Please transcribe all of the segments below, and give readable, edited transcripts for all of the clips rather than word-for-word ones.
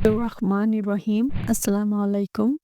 बिस्मिल्लाहिर्रहमानिर्रहीम। अस्सलाम वालेकुम।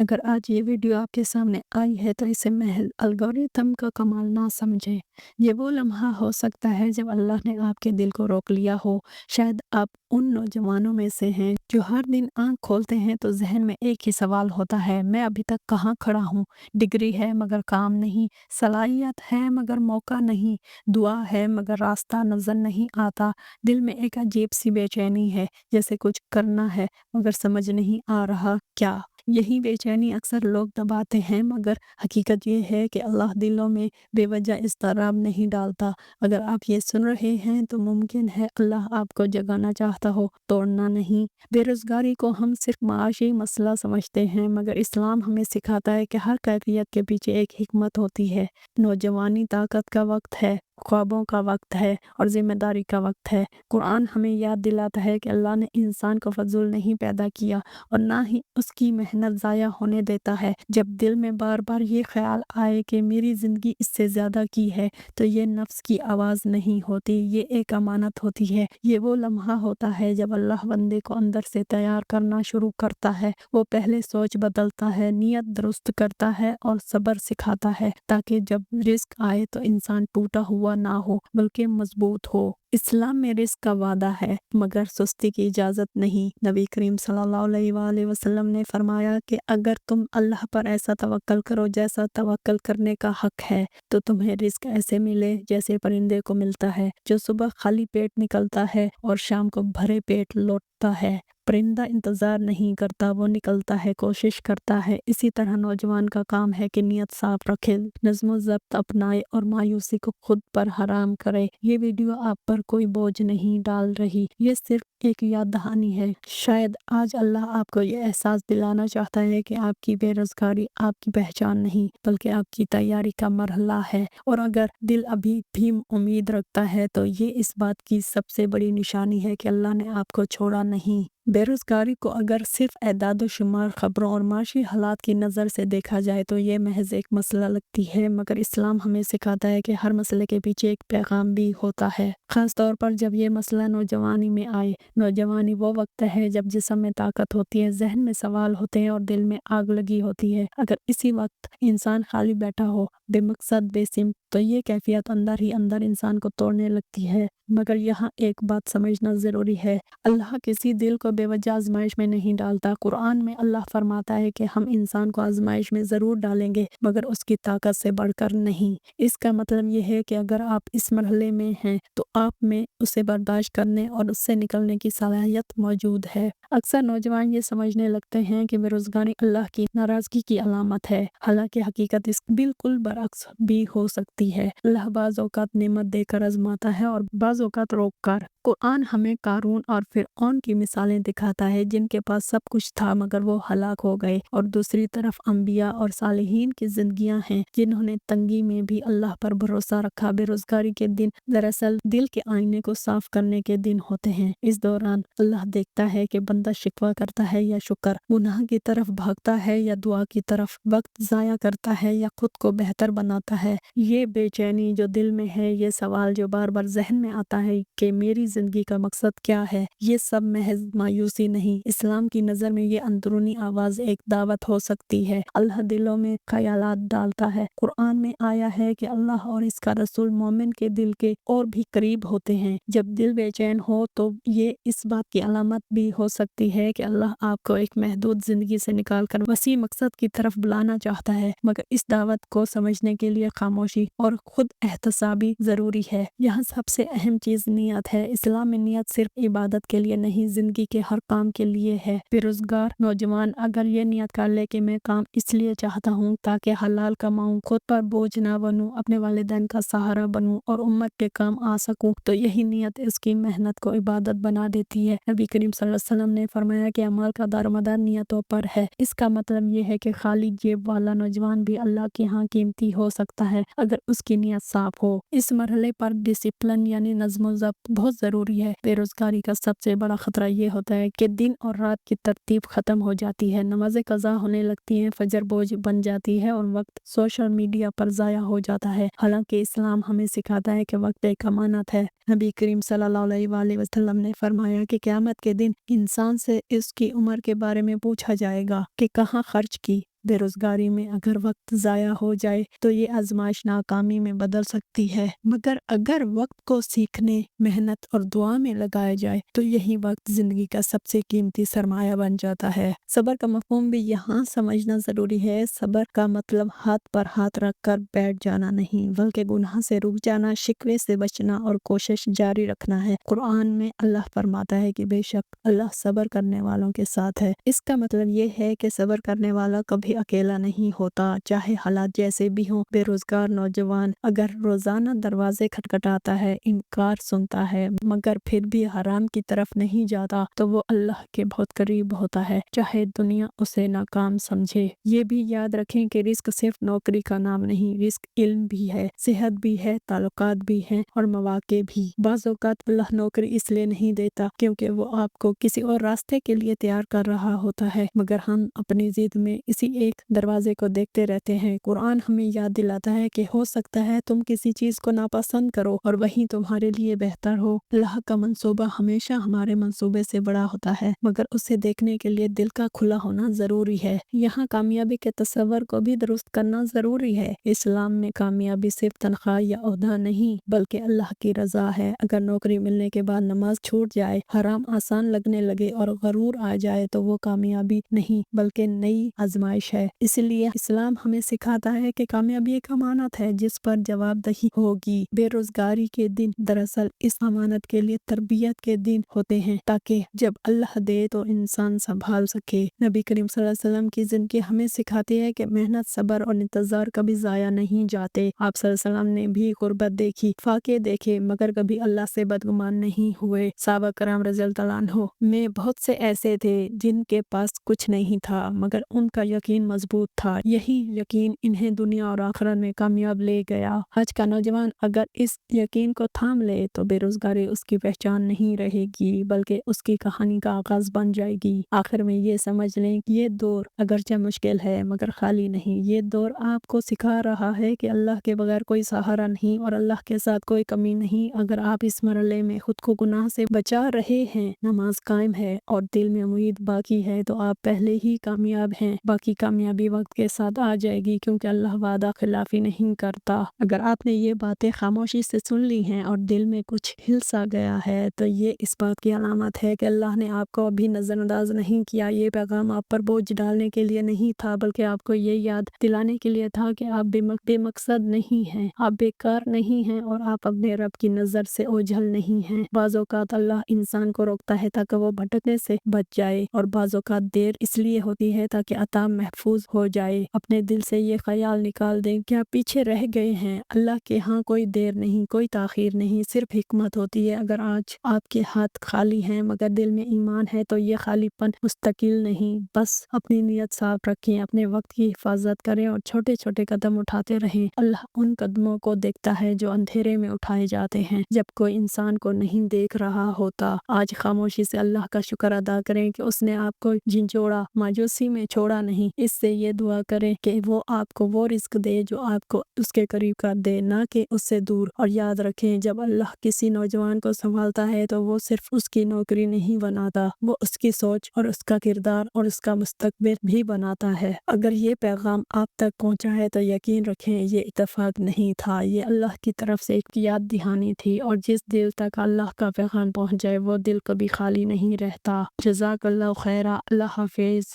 अगर आज ये वीडियो आपके सामने आई है तो इसे महज एल्गोरिथम का कमाल ना समझें। ये वो लम्हा हो सकता है जब अल्लाह ने आपके दिल को रोक लिया हो। शायद आप उन नौजवानों में से हैं जो हर दिन आँख खोलते हैं तो जहन में एक ही सवाल होता है, मैं अभी तक कहाँ खड़ा हूँ। डिग्री है मगर काम नहीं, सलाहियत है मगर मौका नहीं, दुआ है मगर रास्ता नज़र नहीं आता। दिल में एक अजीब सी बेचैनी है, जैसे कुछ करना है मगर समझ नहीं आ रहा क्या। यही बेचैनी अक्सर लोग दबाते हैं, मगर हकीकत ये है कि अल्लाह दिलों में बेवजह इज़्तिराब नहीं डालता। अगर आप ये सुन रहे हैं तो मुमकिन है अल्लाह आपको जगाना चाहता हो, तोड़ना नहीं। बेरोज़गारी को हम सिर्फ माशी मसला समझते हैं, मगर इस्लाम हमें सिखाता है कि हर कैफियत के पीछे एक हिकमत होती है। नौजवानी ताकत का वक्त है, ख्वाबों का वक्त है और ज़िम्मेदारी का वक्त है। कुरान हमें याद दिलाता है कि अल्लाह ने इंसान को फजूल नहीं पैदा किया और ना ही उसकी मेहनत ज़ाया होने देता है। जब दिल में बार बार ये ख्याल आए कि मेरी ज़िंदगी इससे ज़्यादा की है, तो ये नफ्स की आवाज़ नहीं होती, ये एक अमानत होती है। ये वो लम्हा होता है जब अल्लाह बंदे को अंदर से तैयार करना शुरू करता है। वो पहले सोच बदलता है, नीयत दुरुस्त करता है और सब्र सिखाता है, ताकि जब रिस्क आए तो इंसान टूटा हुआ ना हो बल्कि मजबूत हो। इस्लाम में रिस्क का वादा है मगर सुस्ती की इजाज़त नहीं। नबी करीम सल्लल्लाहु अलैहि वसल्लम ने फरमाया कि अगर तुम अल्लाह पर ऐसा तवक्कल करो जैसा तवक्कल करने का हक है, तो तुम्हें रिस्क ऐसे मिले जैसे परिंदे को मिलता है, जो सुबह खाली पेट निकलता है और शाम को भरे पेट लौटता है। परिंदा इंतज़ार नहीं करता, वो निकलता है, कोशिश करता है। इसी तरह नौजवान का काम है कि नियत साफ रखे, नज़्म ज़ब्त अपनाए और मायूसी को खुद पर हराम करे। ये वीडियो आप पर कोई बोझ नहीं डाल रही, ये सिर्फ एक याद दहानी है। शायद आज अल्लाह आपको ये एहसास दिलाना चाहता है कि आपकी बेरोज़गारी आपकी पहचान नहीं बल्कि आपकी तैयारी का मरहला है। और अगर दिल अभी भी उम्मीद रखता है तो ये इस बात की सबसे बड़ी निशानी है कि अल्लाह ने आपको छोड़ा नहीं। बेरोज़गारी को अगर सिर्फ एदाद-ओ-शुमार, ख़बरों और माशी हालात की नज़र से देखा जाए तो ये महज एक मसला लगती है, मगर इस्लाम हमें सिखाता है कि हर मसले के पीछे एक पैगाम भी होता है। ख़ास तौर पर जब ये मसला नौजवानी में आए। नौजवानी वो वक्त है जब जिस्म में ताकत होती है, जहन में सवाल होते हैं और दिल में आग लगी होती है। अगर इसी वक्त इंसान खाली बैठा हो, बेमकसद, बेसिम, तो ये कैफियत अंदर ही अंदर इंसान को तोड़ने लगती है। मगर यहाँ एक बात समझना ज़रूरी है, अल्लाह किसी दिल को बेवजह आजमाइश में नहीं डालता। कुरान में अल्लाह फरमाता है कि हम इंसान को आजमाइश में ज़रूर डालेंगे, मगर उसकी ताकत से बढ़कर नहीं। इसका मतलब ये है कि अगर आप इस मरहले में हैं तो आप में उसे बर्दाश्त करने और उससे निकलने की सलाहियत मौजूद है। अक्सर नौजवान ये समझने लगते हैं कि बेरोज़गारी अल्लाह की नाराज़गी की अलामत है, हालांकि हकीकत इस बिल्कुल बरअक्स भी हो सकती है। अल्लाह बाज़ औक़ात नेमत देकर आज़माता है और बाज़ औक़ात रोक कर। कुरान हमें कारून और फिरऔन की मिसालें दिखाता है, जिनके पास सब कुछ था मगर वो हलाक हो गए, और दूसरी तरफ अंबिया और सालिहीन की जिंदगियां हैं जिन्होंने तंगी में भी अल्लाह पर भरोसा रखा। बेरोज़गारी के दिन दरअसल दिल के आईने को साफ करने के दिन होते हैं। इस दौरान अल्लाह देखता है कि बंदा शिकवा करता है या शुक्र, गुनाह की तरफ भागता है या दुआ की तरफ, वक्त ज़ाया करता है या खुद को बेहतर बनाता है। ये बेचैनी जो दिल में है, ये सवाल जो बार बार जहन में आता है कि मेरी जिंदगी का मकसद क्या है, ये सब महज मायूसी नहीं, इस्लाम की नज़र में ये अंदरूनी आवाज़ एक दावत हो सकती है। अल्लाह दिलों में ख्यालात डालता है। कुरान में आया है कि अल्लाह और इसका रसूल मोमिन के दिल के और भी करीब होते हैं। जब दिल बेचैन हो तो ये इस बात की अलामत भी हो सकती है कि अल्लाह आपको एक महदूद जिंदगी से निकाल कर वसी मकसद की तरफ बुलाना चाहता है, मगर इस दावत को समझने के लिए खामोशी और खुद एहतसाबी जरूरी है। यहाँ सबसे अहम चीज़ नियत है। इस्लाम में नियत सिर्फ इबादत के लिए नहीं, जिंदगी के हर काम के लिए है। बेरोजगार नौजवान अगर ये नियत कर ले कि मैं काम इसलिए चाहता हूँ ताकि हलाल कमाऊँ, खुद पर बोझ ना बनूँ, अपने वालिदैन का सहारा बनूँ और उम्मत के काम आ सकूँ, तो यही नियत इसकी मेहनत को इबादत बना देती है। नबी करीम सल्लल्लाहु अलैहि वसल्लम ने फरमाया कि अमल का दारोमदार नियतों पर है। इसका मतलब ये है कि खाली जेब वाला नौजवान भी अल्लाह के यहाँ कीमती हो सकता है, अगर उसकी नीयत साफ हो। इस मरहले पर डिसिप्लिन यानी नज़्म व ज़ब्त बहुत ज़रूरी है। बेरोज़गारी का सबसे बड़ा ख़तरा ये होता है कि दिन और रात की तरतीब ख़त्म हो जाती है, नमाज़ें क़ज़ा होने लगती हैं, फजर बोझ बन जाती है और वक्त सोशल मीडिया पर ज़ाया हो जाता है। हालांकि इस्लाम हमें सिखाता है कि वक्त एक अमानत है। नबी करीम सल्लल्लाहु अलैहि वसल्लम ने फरमाया कि क़यामत के दिन इंसान से इसकी उम्र के बारे में पूछा जाएगा कि कहाँ खर्च की। बेरोज़गारी में अगर वक्त ज़ाया हो जाए तो ये आजमाइश नाकामी में बदल सकती है, मगर अगर वक्त को सीखने, मेहनत और दुआ में लगाया जाए तो यही वक्त ज़िंदगी का सबसे कीमती सरमाया बन जाता है। सब्र का मफ़हूम भी यहाँ समझना ज़रूरी है। सब्र का मतलब हाथ पर हाथ रख कर बैठ जाना नहीं, बल्कि गुनाह से रुक जाना, शिकवे से बचना और कोशिश जारी रखना है। कुरान में अल्लाह फरमाता है कि बेशक अल्लाह सब्र करने वालों के साथ है। इसका मतलब ये है कि सब्र करने वाला कभी अकेला नहीं होता, चाहे हालात जैसे भी हों। बेरोजगार नौजवान अगर रोजाना दरवाजे खटखटाता है, इनकार सुनता है, मगर फिर भी हराम की तरफ नहीं जाता, तो वो अल्लाह के बहुत करीब होता है, चाहे दुनिया उसे नाकाम समझे। ये भी याद रखें कि रिस्क सिर्फ नौकरी का नाम नहीं, रिस्क इल्म भी है, सेहत भी है, ताल्लुकात भी हैं और मौके भी। बाज़ औक़ात अल्लाह नौकरी इसलिए नहीं देता क्योंकि वो आपको किसी और रास्ते के लिए तैयार कर रहा होता है, मगर हम अपनी जिद में इसी एक दरवाजे को देखते रहते हैं। कुरान हमें याद दिलाता है कि हो सकता है तुम किसी चीज को नापसंद करो और वही तुम्हारे लिए बेहतर हो। अल्लाह का मंसूबा हमेशा हमारे मंसूबे से बड़ा होता है, मगर उसे देखने के लिए दिल का खुला होना जरूरी है। यहाँ कामयाबी के तस्वर को भी दुरुस्त करना जरूरी है। इस्लाम में कामयाबी सिर्फ तनख्वाह या ओहदा नहीं, बल्कि अल्लाह की रजा है। अगर नौकरी मिलने के बाद नमाज छूट जाए, हराम आसान लगने लगे और गरूर आ जाए तो वो कामयाबी नहीं बल्कि नई आजमाइश है। इसलिए इस्लाम हमें सिखाता है कि कामयाबी एक अमानत है जिस पर जवाबदेही होगी। बेरोजगारी के दिन दरअसल इस अमानत के लिए तरबियत के दिन होते हैं, ताकि जब अल्लाह दे तो इंसान संभाल सके। नबी करीम सल्लल्लाहु अलैहि वसल्लम की जिंदगी हमें सिखाती है कि मेहनत, सब्र और इंतजार कभी जाया नहीं जाते। आप सल्लल्लाहु अलैहि वसल्लम ने भी गुर्बत देखी, फाके देखे, मगर कभी अल्लाह से बदगुमान नहीं हुए। सहाबा कराम रज़ियल्लाहु अन्हुम में बहुत से ऐसे थे जिनके पास कुछ नहीं था, मगर उनका यकीन मजबूत था। यही यकीन इन्हें दुनिया और आखिरत में कामयाब ले गया। आज का नौजवान अगर इस यकीन को थाम ले तो बेरोजगारी उसकी पहचान नहीं रहेगी, बल्कि उसकी कहानी का आगाज बन जाएगी। आखिर में ये समझ लें कि ये दौर अगरचे मुश्किल है मगर खाली नहीं। ये दौर आपको सिखा रहा है कि अल्लाह के बगैर कोई सहारा नहीं और अल्लाह के साथ कोई कमी नहीं। अगर आप इस मरहले में खुद को गुनाह से बचा रहे हैं, नमाज कायम है और दिल में उम्मीद बाकी है, तो आप पहले ही कामयाब हैं। बाकी कामयाबी वक्त के साथ आ जाएगी, क्योंकि अल्लाह वादा खिलाफी नहीं करता। अगर आपने ये बातें खामोशी से सुन ली हैं और दिल में कुछ हिल सा गया है, तो ये इस बात की अलामत है कि अल्लाह ने आपको अभी नज़रअंदाज नहीं किया। ये पैगाम आप पर बोझ डालने के लिए नहीं था, बल्कि आपको ये याद दिलाने के लिए था कि आप बेमकसद नहीं हैं, आप बेकार नहीं हैं और आप अपने रब की नज़र से ओझल नहीं हैं। बाज़ औक़ात अल्लाह इंसान को रोकता है ताकि वो भटकने से बच जाए, और बाज़ औक़ात देर इसलिए होती है ताकि अता महफूज हो जाए। अपने दिल से ये ख्याल निकाल दें कि आप पीछे रह गए हैं। अल्लाह के यहाँ कोई देर नहीं, कोई ताख़ीर नहीं, सिर्फ हिकमत होती है। अगर आज आपके हाथ खाली हैं मगर दिल में ईमान है, तो ये खालीपन मुस्तकिल नहीं। बस अपनी नीयत साफ रखें, अपने वक्त की हिफाजत करें और छोटे छोटे कदम उठाते रहें। अल्लाह उन कदमों को देखता है जो अंधेरे में उठाए जाते हैं, जब कोई इंसान को नहीं देख रहा होता। आज खामोशी से अल्लाह का शुक्र अदा करें कि उसने आपको झिंझोड़ा, मायूसी में छोड़ा नहीं। इससे ये दुआ करें कि वो आपको वो रिस्क दे जो आपको उसके करीब कर दे, ना कि उससे दूर। और याद रखें, जब अल्लाह किसी नौजवान को संभालता है तो वो सिर्फ उसकी नौकरी नहीं बनाता, वो उसकी सोच और उसका किरदार और उसका मुस्तकबिल भी बनाता है। अगर ये पैगाम आप तक पहुंचा है तो यकीन रखें ये इत्तेफाक नहीं था, ये अल्लाह की तरफ से एक याद दहानी थी। और जिस दिल तक अल्लाह का पैगाम पहुंच जाए वो दिल कभी खाली नहीं रहता। जज़ाकल्लाहु खैरा। अल्लाह हाफिज़।